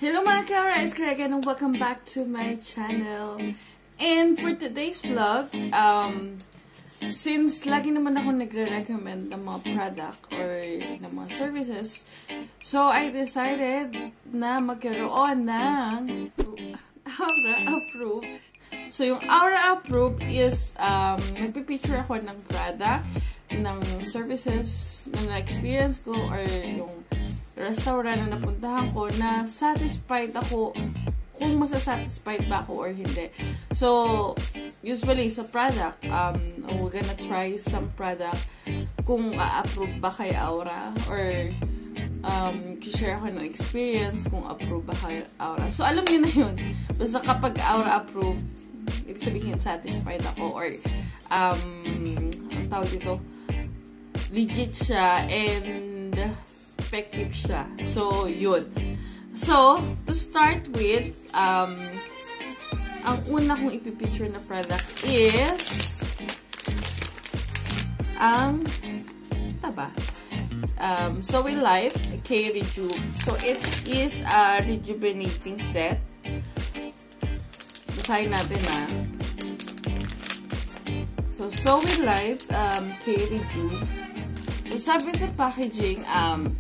Hello mga Kara, it's Kara again and welcome back to my channel. And for today's vlog, since lagi naman ako nagre-recommend ng mga product or ng mga services, so I decided na magkaroon ng Aura Approved. So yung Aura Approved is, nagpipicture ako ng product, ng services na na-experience ko or yung restaurant na napuntahan ko na satisfied ako kung masasatisfied ba ako or hindi. So, usually sa product, we're gonna try some product kung a-approve ba kay Aura or share ako ng experience kung approve ba kay Aura. So, alam niyo na yun. Basta kapag Aura approve, ibig sabihin satisfied ako or ang tawag dito, legit siya and effective siya. So, yun. So, to start with, ang una kong ipipicture na product is ang taba. Zoe Life K-Rejuve. So, it is a rejuvenating set. Basahin natin na. So, Zoe Life K-Rejuve. So, sabi sa packaging,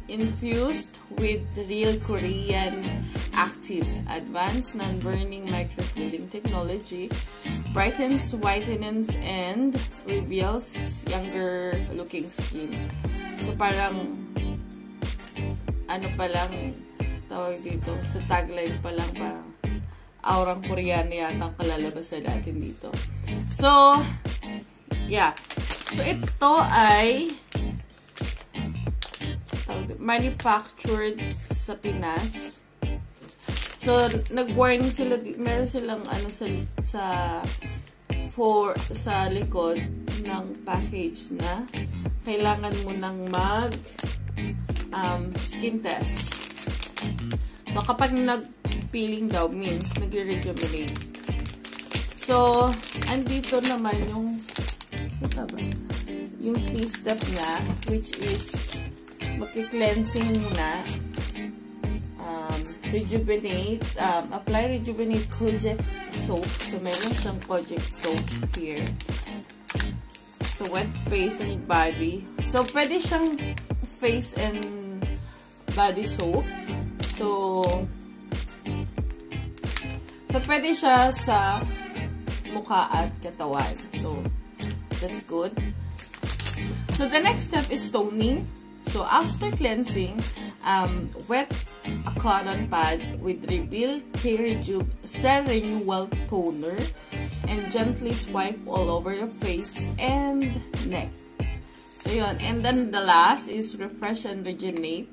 infused with real Korean actives, advanced non-burning microfilling technology, brightens, whitens, and reveals younger-looking skin. So, parang, ano pa lang, tawag dito, sa tagline pa lang, parang, aurang Koreano yata ang kalalabas na natin dito. So, yeah. So, ito ay manufactured sa Pinas. So, nag-warning sila, meron silang ano sa likod ng package na kailangan mo nang mag skin test. So, kapag nag-peeling daw means nagre-rejuvenate. So, andito naman yung yung 3-step niya, which is magki-cleansing muna, rejuvenate, apply rejuvenate Kojic soap. So, meron siyang Kojic soap here. So, wet face and body. So, pwede siyang face and body soap. So, pwede siya sa mukha at katawan. So, that's good. So, the next step is toning. So, after cleansing, wet a cotton pad with Reveal K-Rejuve Cell Renewal Toner and gently swipe all over your face and neck. So, yun. And then, the last is Refresh and Regenerate.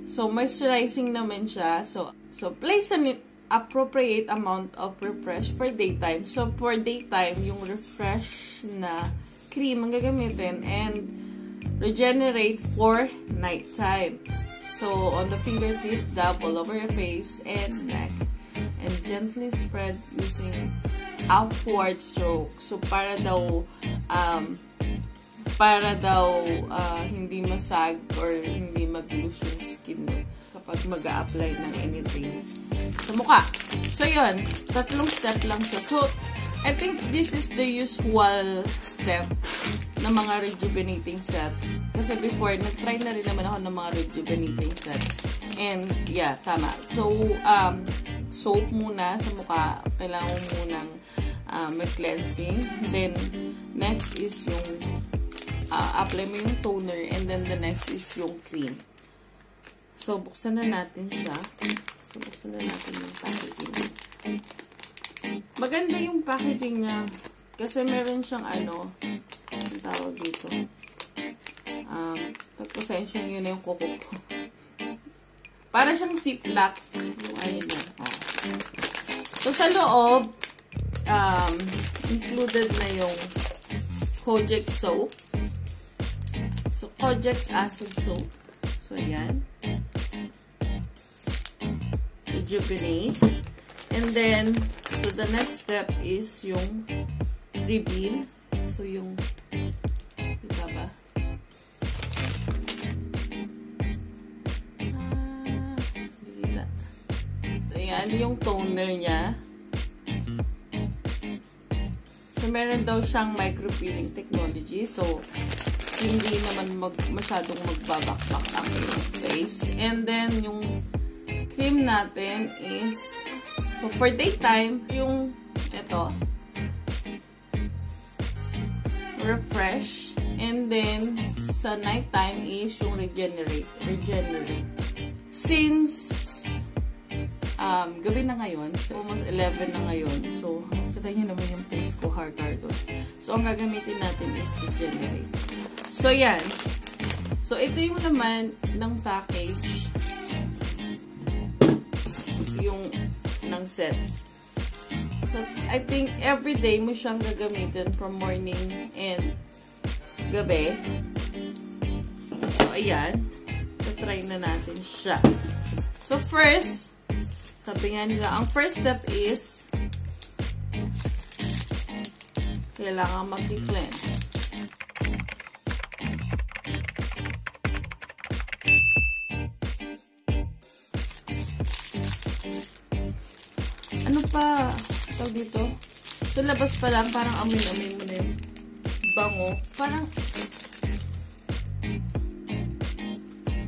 So, moisturizing naman siya. So place an appropriate amount of refresh for daytime. So, for daytime, yung refresh na cream ang gagamitin and regenerate for nighttime. So, on the fingertip, dab all over your face and neck. And gently spread using upward stroke. So, para daw hindi masag or hindi mag-loose yung skin mo kapag mag-a-apply ng anything sa mukha. So, yun. 3 step lang siya. So, I think this is the usual step ng mga rejuvenating set. Kasi before, nag-try na rin naman ako ng mga rejuvenating set. And, yeah, tama. So, soap muna sa mukha. Kailangan mo munang mag-cleansing. Then, next is yung apply mo yung toner. And then, the next is yung cream. So, buksan na natin siya. So, buksan na natin yung packaging. Maganda yung packaging niya. Kasi meron siyang ano, ang tawag dito. Pagpasensya yun na yung kuko ko. Para siyang ziplock. Yung ayun yan. Oh. So, sa loob, included na yung Kojic soap. So, Kojic acid soap. So, ayan. Rejuvenate. And then, so the next step is yung reveal. So, yung, ito ba? Ayan, yung toner niya. So, meron daw siyang micro-peeling technology. So, hindi naman masyadong magbabakbak ang iyong face. And then, yung cream natin is, so for daytime, yung, ito, refresh. And then, sa nighttime is yung regenerate. Since, gabi na ngayon, so almost 11 na ngayon. So, kita nyo naman yung face ko, hard-hard. So, ang gagamitin natin is regenerate. So, yan. So, ito yung naman ng package. Yung ng set. So, I think everyday mo siyang gagamitin from morning and gabi. So, ayan. Try na natin siya. So, first, sabi nga nila, ang first step is kailangan mag-cleanse. Ano pa? Tawag dito? Sa labas pa lang, parang amin-amin mo na yung bango. Parang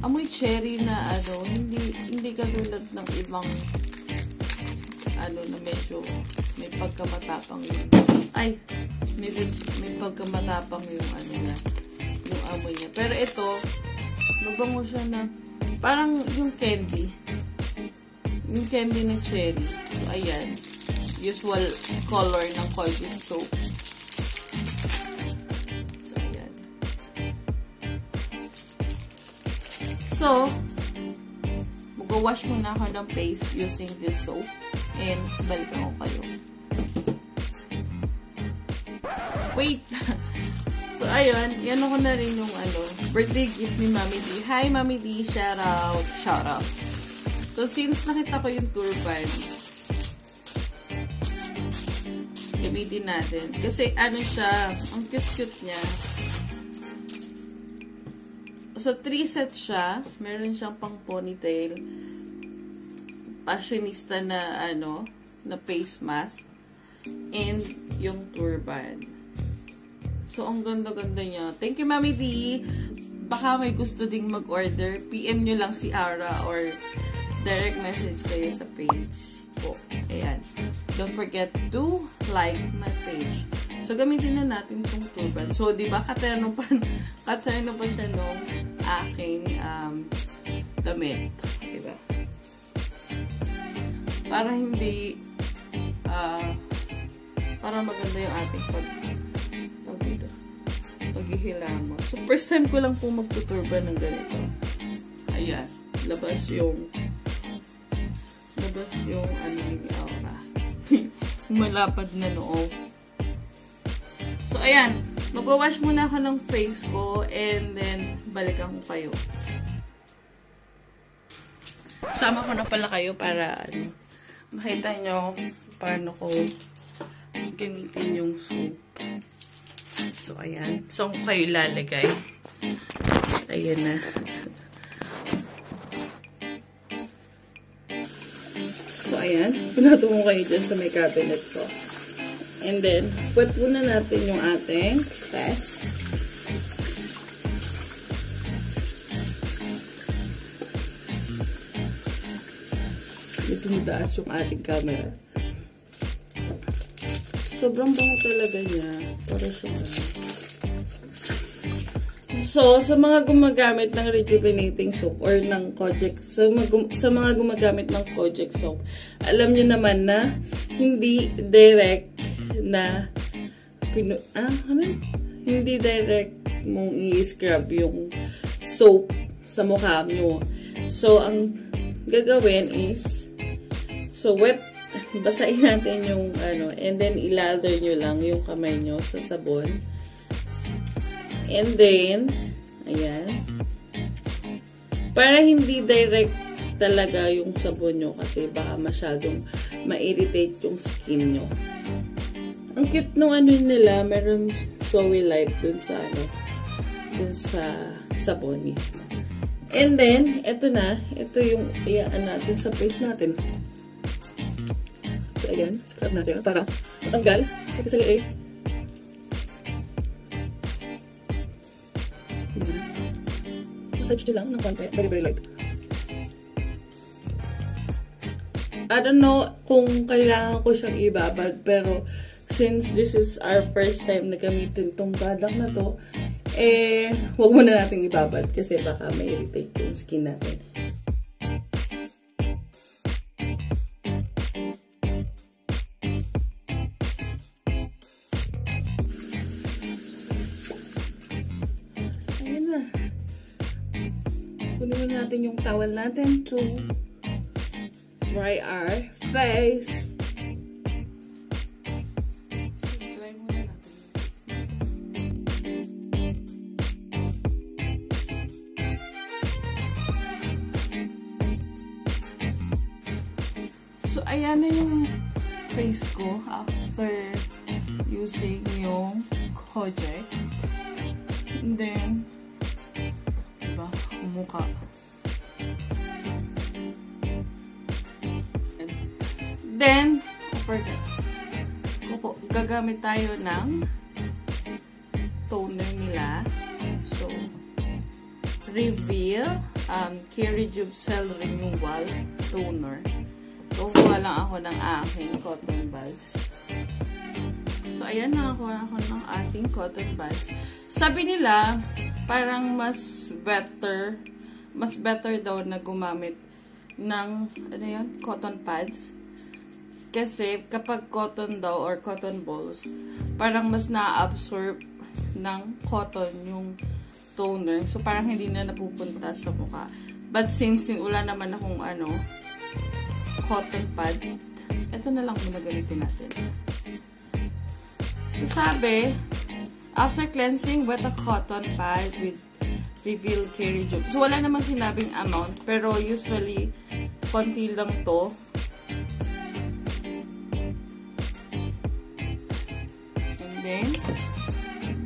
amoy cherry na ano, hindi katulad ng ibang ano na medyo may pagkamatapang yung may pagkamatapang yung ano na yung amoy niya. Pero ito, mabango siya na parang yung candy na cherry. So, ayan. Usual color ng Colgate soap. So, ayan. So, mag-wash muna ako ng face using this soap. And, balikan ko kayo. Wait! So, ayun. Yan ako na rin yung birthday gift ni Mami D. Hi, Mami D! Shout out! Shout out! So, since nakita ko yung turban, gamitin natin. Kasi, ano siya, ang cute-cute niya. So, 3 sets siya. Meron siyang pang ponytail. Fashionista na, na face mask. And, yung turban. So, ang ganda-ganda niya. Thank you, Mami D! Baka may gusto ding mag-order. PM nyo lang si Ara or direct message kayo sa page ko. Ayan. Don't forget to like my page. So, gamitin na natin itong turban. So, diba, katerno pa siya nung aking damit. Diba? Para hindi para maganda yung ating paghihilamos. So, first time ko lang po magtuturban ng ganito. Ayan. Labas yung yung aura. Malapad na noo. So, ayan. Mag-wash muna ako ng face ko and then balikan ko kayo. Sama ko na pala kayo para makita nyo paano ko gamitin yung soap. So, ayan. So, ko kayo lalagay. Ayan na. So, ayan. Pinato mo kayo dyan sa may cabinet ko. And then, put muna natin yung ating test. Itumidaas yung ating camera. Sobrang bango talaga niya. Para siyang So, sa mga gumagamit ng rejuvenating soap or ng Kojic, sa mga gumagamit ng Kojic soap, alam niyo naman na hindi direct na hindi direct mong i-scrub yung soap sa mukha nyo. So, ang gagawin is basahin natin yung and then ilather nyo lang yung kamay nyo sa sabon. And then, ayan. Para hindi direct talaga yung sabon nyo kasi baka masyadong ma-irritate yung skin nyo. Ang cute nung nila, meron Zoe Life dun sa sabon mismo. And then, ito yung iyaan natin sa face natin. So, ayan. Scrub natin para matanggal. Ito sa liig. Massage nyo lang ng konti. Very, very light. I don't know kung kailangan ko siyang ibabad, pero since this is our first time na gamitin tong product na to, wag muna natin ibabad kasi baka may irritate yung skin natin. Ayun na. Kunin natin yung towel natin to dry our face. So, ayan na yung face ko after using yung Kojic. And then, diba, mukha. Then, I forgot. Gagamit tayo ng toner nila. So, Reveal K-Rejuve Cell Renewal Toner. So, kuha lang ako ng aking cotton buds. So, ayan, nakakuha ako ng ating cotton buds. Sabi nila, parang mas better daw na gumamit ng, ano yan, cotton pads. Kasi, kapag cotton daw or cotton balls, parang mas na-absorb ng cotton yung toner. So, parang hindi na napupunta sa mukha. But since wala naman akong cotton pad, ito na lang muna gamitin natin. So, sabi, after cleansing, wet a cotton pad with Reveal K-Rejuve. So, wala namang sinabing amount, pero usually, konti lang to. And then,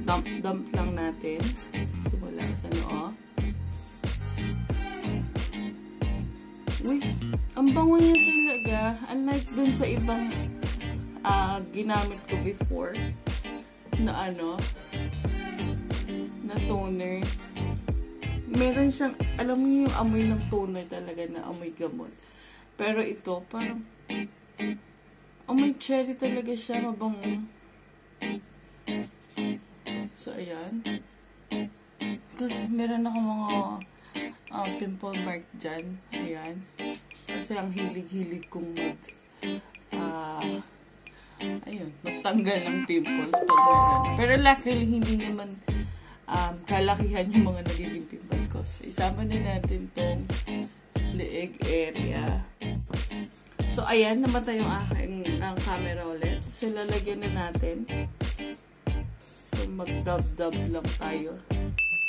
dump lang natin. Simula sa noo. Uy, ang bango niya talaga. Unlike dun sa ibang ginamit ko before na na toner. Meron siyang, alam niyo yung amoy ng toner talaga na amoy gamot. Pero ito, parang amoy cherry talaga siya, mabango. So, ayan. Tapos, meron ako mga pimple mark dyan. Ayan. Kasi ang hilig-hilig kong magtanggal ng pimples pag meron. Pero luckily, hindi naman kalakihan yung mga nagiging pimple ko. So, isama na natin tong leeg area. So, ayan. Namatay yung aking camera ulit. So, lalagyan na natin. So, mag-dab-dab lang tayo.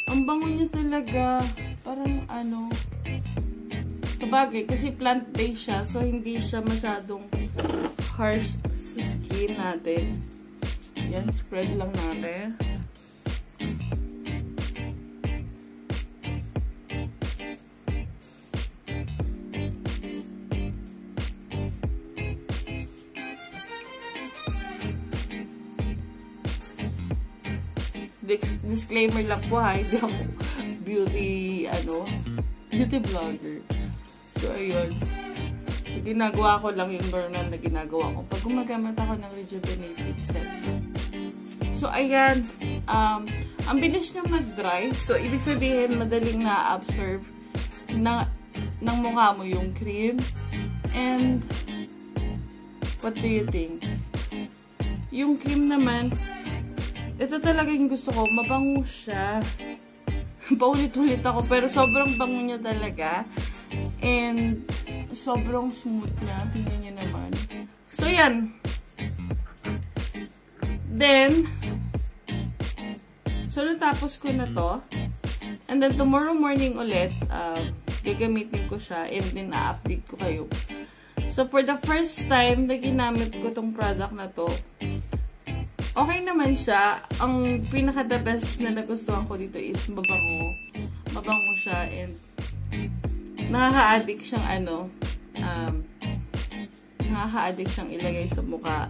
Ang bango niya talaga. Parang kabagay, kasi plant-based siya. So, hindi siya masyadong harsh sa skin natin. Yan, spread lang natin. Disclaimer lang po ha, hindi ako beauty vlogger. So, ayun. So, ginagawa ko lang yung normal na ginagawa ko pag gumagamit ako ng rejuvenating set. So, ayan. Ang bilis niya mag-dry. So, ibig sabihin, madaling na-absorb ng mukha mo yung cream. And, what do you think? Yung cream naman, ito talaga yung gusto ko. Mabango siya. Paulit-ulit ako. Pero sobrang bango niya talaga. And sobrang smooth niya. Tingnan niyo naman. So, yan. Then, so, natapos ko na to. And then, tomorrow morning ulit, gagamitin ko siya. And then, na-update ko kayo. So, for the first time na ginamit ko tong product na to, okay naman siya. Ang pinaka-the best na nagustuhan ko dito is mabango. Mabango siya and nakaka-addict siyang nakaka-addict siyang ilagay sa mukha.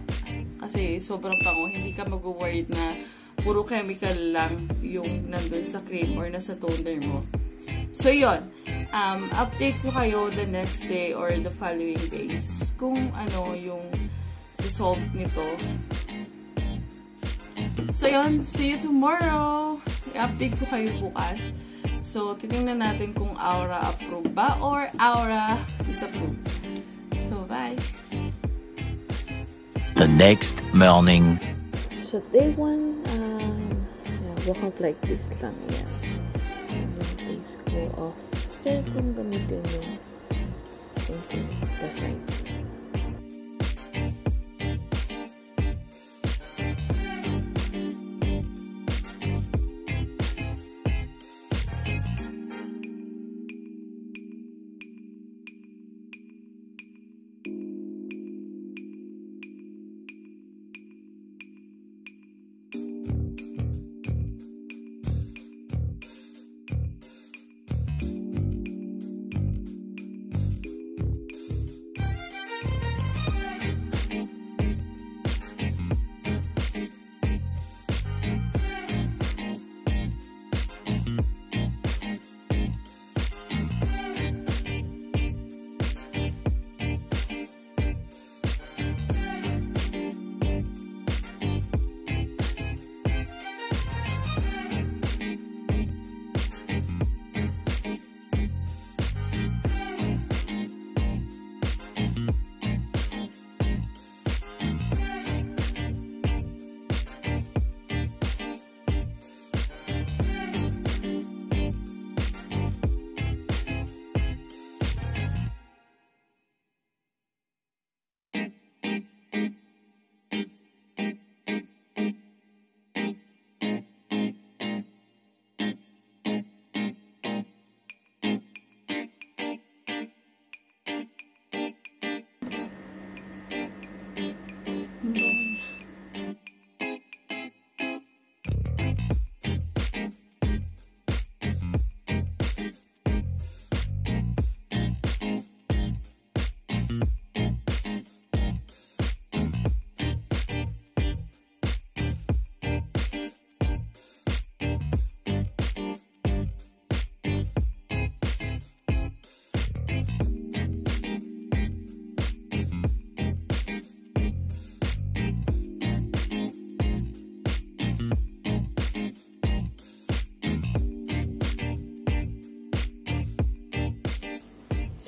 Kasi sobrang pango, hindi ka mag-worried na puro chemical lang yung nandun sa cream or nasa toner mo. So, yun. Update ko kayo the next day or the following days kung ano yung result nito. So, yun. See you tomorrow. I-update ko kayo bukas. So, titingnan natin kung Aura approve ba or Aura disapprove. So, bye! The next morning. So, day 1, walk off like this lang yan. Yung face ko off. Kaya kung gamitin yung the side.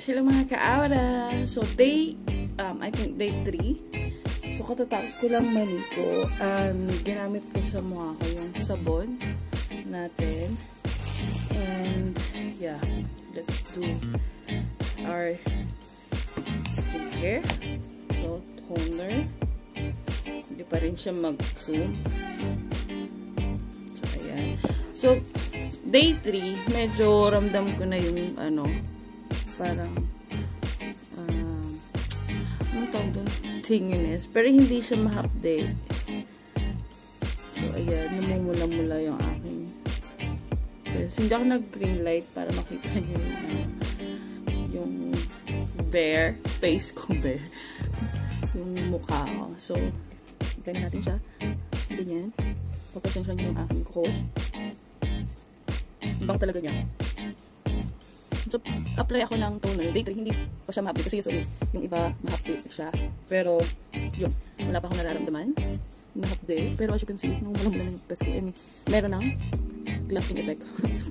Hello mga ka-Aura! So, I think day 3. So, katatapos ko lang maligo. Ginamit ko sa mukha ko yung sabon natin. And, yeah, let's do our skincare. So, toner. Hindi pa rin siya mag-zoom. So, ayan. So, day 3, medyo ramdam ko na yung, parang anong tawag doon? Tinginess. Pero hindi siya ma-update. So, ayan. Namumula-mula yung aking face. Hindi ako nag-green light para makita nyo yung bare. Face ko bare. Yung mukha ko. So, apply natin siya. Ganyan. Papatensyon nyo yung aking ko. Ibang talaga niya. So, apply ako ng toner. Day 3, hindi pa siya ma-update kasi usually yung iba ma-update siya. Pero, yun. Wala pa akong nararamdaman na-update. Pero as you can see, nung walang mula na yung test ko, meron ng lasting effect.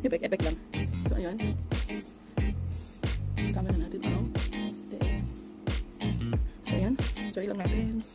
effect lang. So, ayun. Camera natin. So, ayan. Sorry lang natin.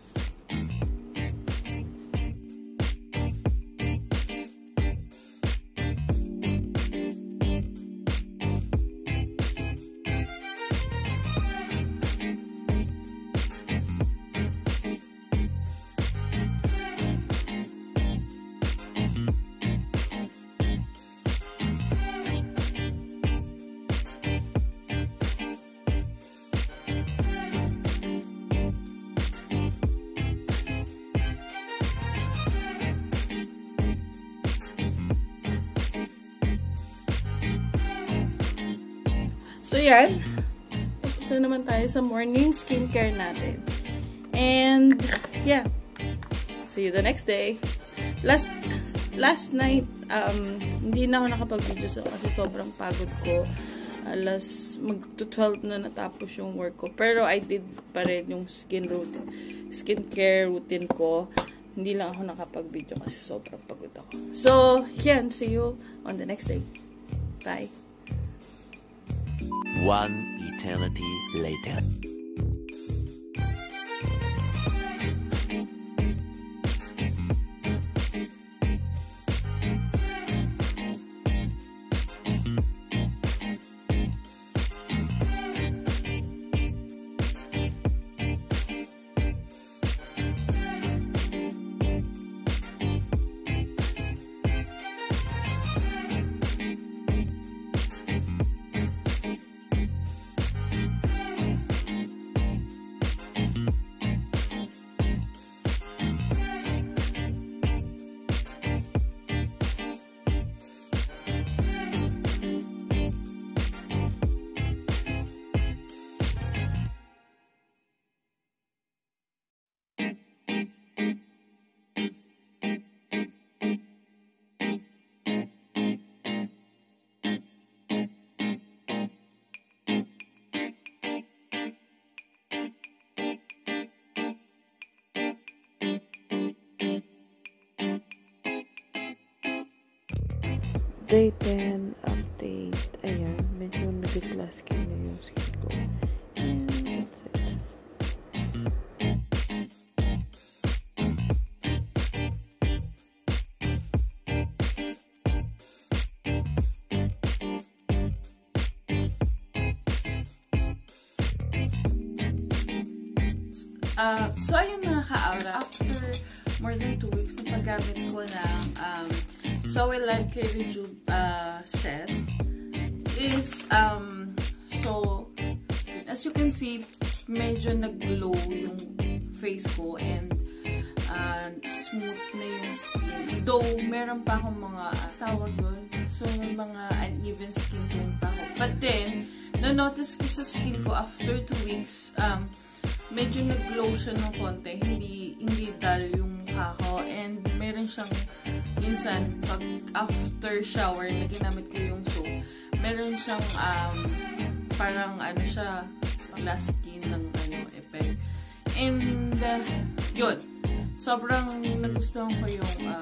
So, yan. Tapos na naman tayo sa morning skincare natin. And, yeah. See you the next day. Last night, hindi na ako nakapag-video kasi sobrang pagod ko. Mag-12 na natapos yung work ko. Pero I did pa rin yung skincare routine ko. Hindi lang ako nakapag-video kasi sobrang pagod ako. So, yan. See you on the next day. Bye. One eternity later. Day 10 update. Ayan, medyo nag-glass skin na yung skin ko. And that's it. So, ayun mga ka-aura. After more than 2 weeks na paggamit ko ng So I Live K Rejuve set is so as you can see, medyo nag-glow yung face ko and smooth na yung skin. Though meron pa akong mga tawag doon, so mga uneven skin tone pa ako. But then na-notice ko sa skin ko after 2 weeks, medyo nag-glow siya ng konti, hindi dull yung mukha ko, and meron siyang minsan, pag after shower na ginamit ko yung soap, meron siyang parang ano siya, glass skin ng effect. And yun, sobrang nagustuhan ko yung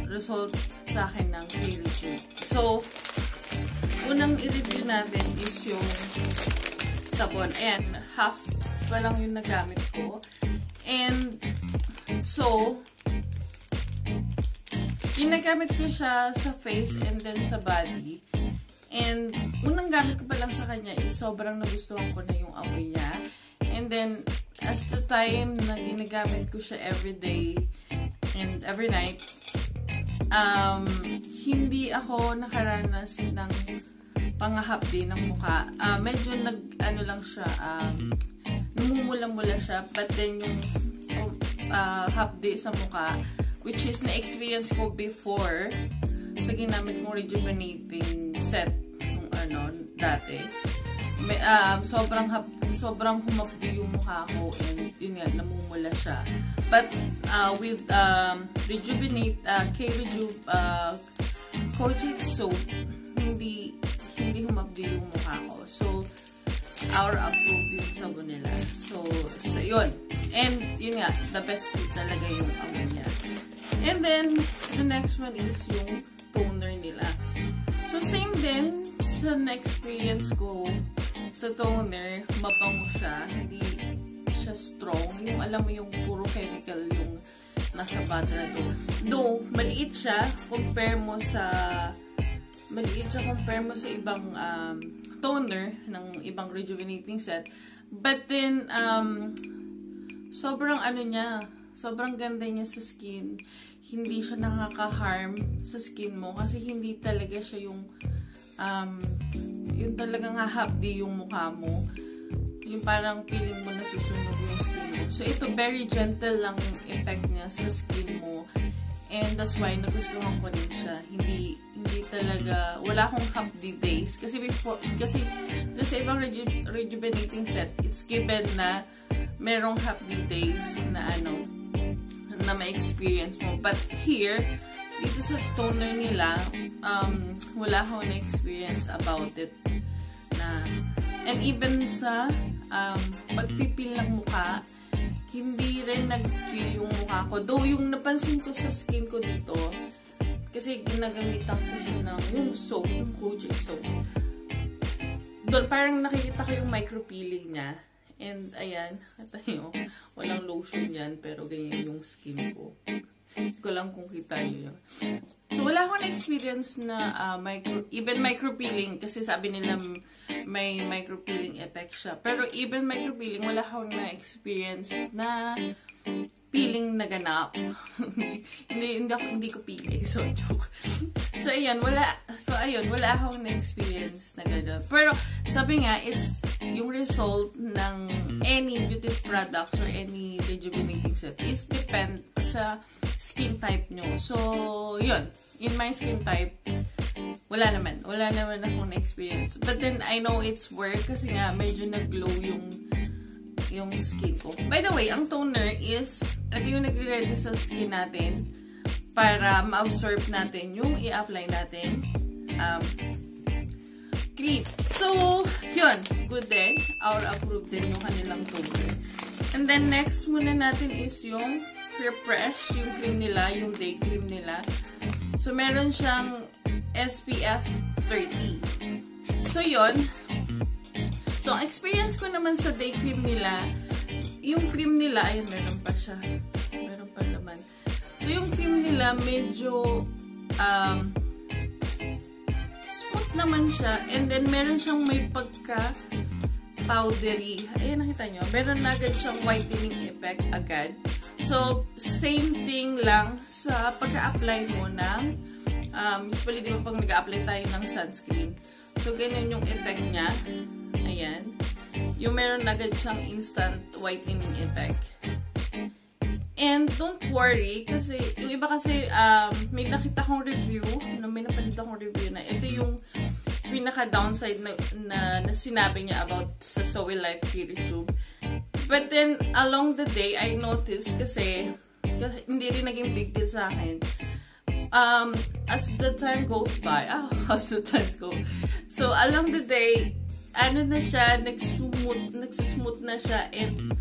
result sa akin ng K Rejuve. So, unang i-review natin is yung sabon, and half pa lang yung nagamit ko. And so, ginagamit ko siya sa face and then sa body. And unang gamit ko pa lang sa kanya is sobrang nagustuhan ko na yung amoy niya. And then, as the time na ginagamit ko siya every day and every night, hindi ako nakaranas ng pangahapdi ng mukha. Medyo lang siya, namumula-mula siya, but then yung hapdi sa mukha, which is na-experience ko before sa ginamit kong rejuvenating set nung dati. Sobrang humapdi yung mukha ko, and yun nga, namumula siya. But with Rejuvenate K Rejuve Kojic soap, hindi humapdi yung mukha ko. So, our approve yung sabon nila. So yun. And yun nga, the best talaga yung amoy niya. And then, the next one is yung toner nila. So, same din sa na-experience ko sa toner, mabango siya, hindi siya strong. Yung alam mo yung puro chemical yung nasa bottle na doon. Though, maliit siya compare mo sa ibang toner ng ibang rejuvenating set. But then, sobrang sobrang ganda niya sa skin. Hindi siya nakaka-harm sa skin mo kasi hindi talaga siya yung talagang hahapdi yung mukha mo. Yung parang feeling mo na susunog yung skin mo. So, ito, very gentle lang yung effect niya sa skin mo. And that's why nagustuhan ko din siya. Hindi hindi talaga, wala akong hapdi days. Kasi doon sa ibang rejuvenating set, it's given na merong hapdi days na na ma-experience mo. But here, dito sa toner nila, wala akong na-experience about it. And even sa pagpipil ng mukha, hindi rin nag-feel yung mukha ko. Though yung napansin ko sa skin ko dito, kasi ginagamitan ko siya ng yung soap, yung Kojic soap. Doon parang nakikita ko yung micro-peeling niya. And ayan, ito nyo, walang lotion yan, pero ganyan yung skin ko. Hindi ko lang kung kita nyo yun. So, wala akong na-experience na even micro-peeling, kasi sabi nila may micro-peeling effect siya. Pero even micro-peeling, wala akong na-experience na peeling na ganap. hindi ko pili. So, joke. So, ayan, wala akong na-experience na ganap. Pero, sabi nga, it's yung result ng any beauty products or any rejuvenating set is depend sa skin type nyo. So, yun. In my skin type, wala naman akong na-experience. But then, I know it's work kasi nga, medyo nag-glow yung skin ko. By the way, ang toner is, ito yung nagre-ready sa skin natin para ma-absorb natin yung i-apply natin cream. So, yun. Good din. Our approved din yung kanilang toner. And then, next muna natin is yung Refresh, yung cream nila, yung day cream nila. So, meron siyang SPF 30. So, yun. So, ang experience ko naman sa day cream nila, yung cream nila, ayun, meron pa siya. Meron pa naman. So, yung cream nila, medyo smooth naman siya. And then, meron siyang may pagka-powdery. Ayan, nakita nyo. Meron na agad siyang whitening effect agad. So, same thing lang sa pagka-apply mo ng, usually, di ba pag nag-apply tayo ng sunscreen. So, ganyan yung effect niya. Ayan. Yung meron agad siyang instant whitening effect. And don't worry, kasi yung iba kasi, may nakita kong review, may napalita kong review na ito yung pinaka-downside na sinabi niya about sa Zoe Life Beauty Tube. But then, along the day, I noticed kasi hindi rin naging big deal sa akin. As the time goes by, as the times go. So, along the day, na siya, nagsismooth na siya, and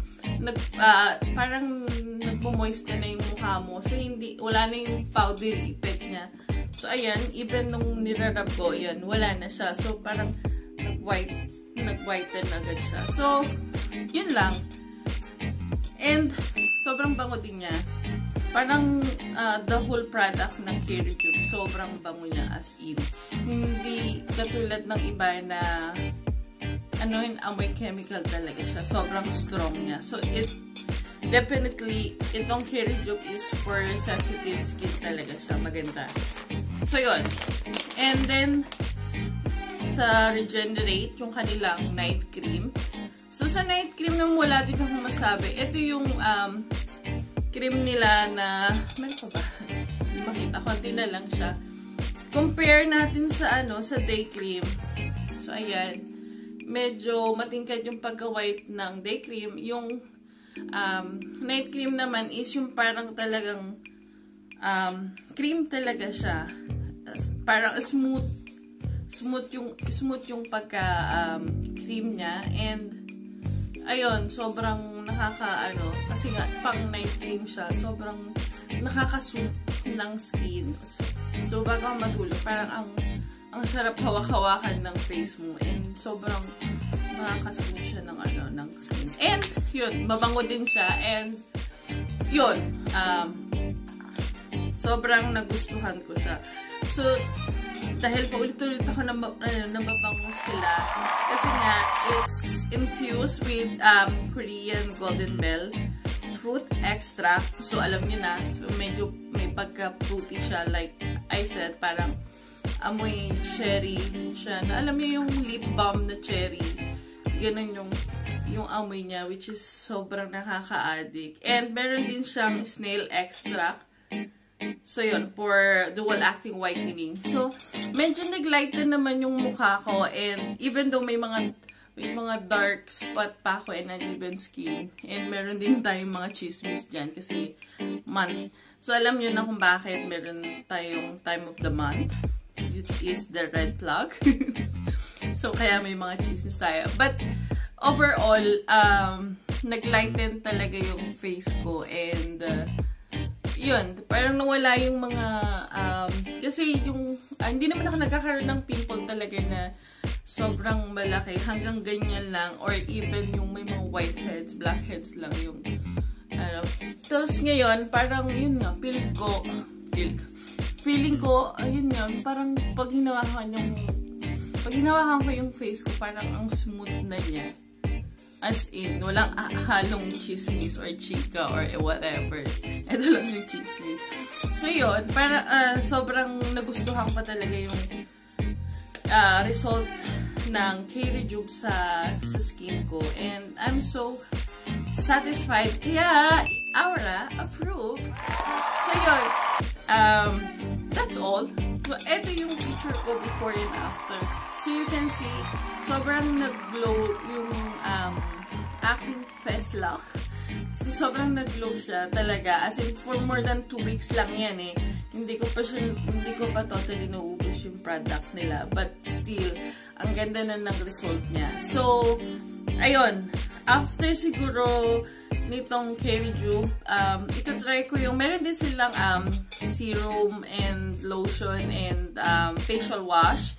parang nagmo-moisten na yung mukha mo. So, wala na yung powder effect niya. So, ayan, even nung nirarab ko, yan, wala na siya. So, parang nag-whiten agad siya. So, yun lang. And, sobrang bango din niya. Parang the whole product ng Keri Tube, sobrang bango niya as in. Hindi katulad ng iba na amoy chemical talaga siya. Sobrang strong niya. So, definitely, itong Keri Tube is for sensitive skin talaga siya. Maganda. So, yun. And then, sa Regenerate, yung kanilang night cream. So, sa night cream nang wala din akong masabi. Ito yung cream nila na, meron pa ba? Hindi makita. Konti na lang siya. Compare natin sa sa day cream. So, ayan. Medyo matingkad yung pagka-white ng day cream. Yung night cream naman is yung parang talagang cream talaga siya. Parang smooth yung pagka cream niya. And ayun, sobrang kasi nga, pang night cream siya, sobrang nakaka-soothe ng skin. So bago ka matulog, parang ang sarap hawak-hawakan ng face mo, and sobrang nakaka-soothe siya ng skin. And, yun, mabango din siya, and, yun, sobrang nagustuhan ko siya. So, dahil paulit-ulit ako nababango sila, kasi nga, it's infused with Korean Golden Bell fruit extract. So, alam niyo na, so, medyo may pagka-fruity siya, like I said, parang amoy cherry siya, na alam niyo yung lip balm na cherry, ganun yung amoy niya, which is sobrang nakaka-addict. And meron din siyang snail extract. So, yun, for dual acting whitening. So, medyo naglighten naman yung mukha ko, and even though may mga dark spot pa ako and uneven skin, and meron din tayong mga chismis dyan kasi month. So, alam nyo na kung bakit meron tayong time of the month, which is the red flag. So, kaya may mga chismis tayo. But, overall, naglighten talaga yung face ko, and yun, parang nawala yung mga, kasi yung, hindi naman ako nagkakaroon ng pimple talaga na sobrang malaki, hanggang ganyan lang, or even yung may mga whiteheads, blackheads lang yung, tapos ngayon, parang, yun nga, feeling ko, ayun nga, parang pag hinawakan ko yung face ko, parang ang smooth na niya. As in, walang halong chismis or chika or whatever. Ito lang yung chismis. So, yun. Para sobrang nagustuhan ko talaga yung result ng K-Rejuve sa skin ko. And I'm so satisfied. Kaya, Aura approved. So, yun. That's all. So, ito yung picture ko before and after. So, you can see, sobrang nag-glow yung aking face lock. So, sobrang nag-glow siya talaga. As in, for more than 2 weeks lang yan eh. Hindi ko pa totally naubos yung product nila. But still, ang ganda na ng result niya. So, ayun. After siguro nitong K-Rejuve, itatry ko yung, meron din silang serum and lotion and facial wash.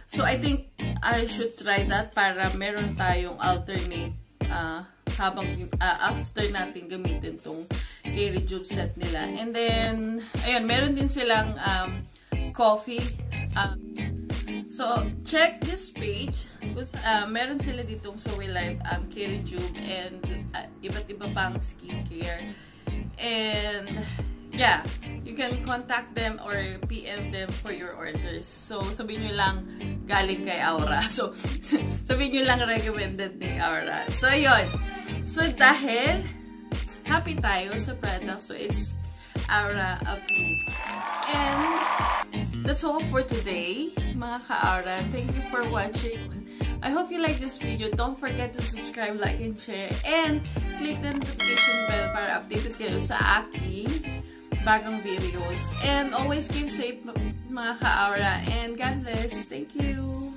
So, I think I should try that para meron tayong alternate habang after natin gamitin tong K-Rejuve set nila. And then, ayun, meron din silang coffee. So, check this page. Meron sila ditong Zoe Life K-Rejuve and iba't iba pang skincare. And yeah, you can contact them or PM them for your orders. So, sabihin nyo lang galing kay Aura. So, sabihin nyo lang recommended ni Aura. So, yun. So, dahil happy tayo sa product, so it's Aura approved. And that's all for today, mga ka-Aura. Thank you for watching. I hope you like this video. Don't forget to subscribe, like, and share. And click the notification bell para updated kayo sa aking bagong videos. And always keep safe, mga ka-Aura. And God bless. Thank you.